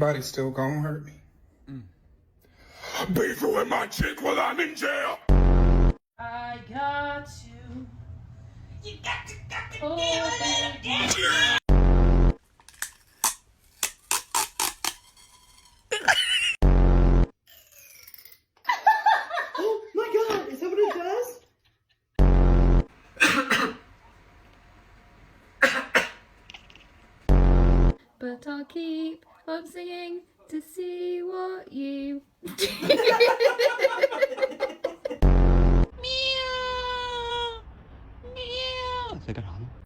anybody still gonna hurt me. Beefing with my chick while I'm in jail. I got you. You got to feel it. Oh my god, is that what it does? But I'll keep on singing to see what you. Meow. Meow.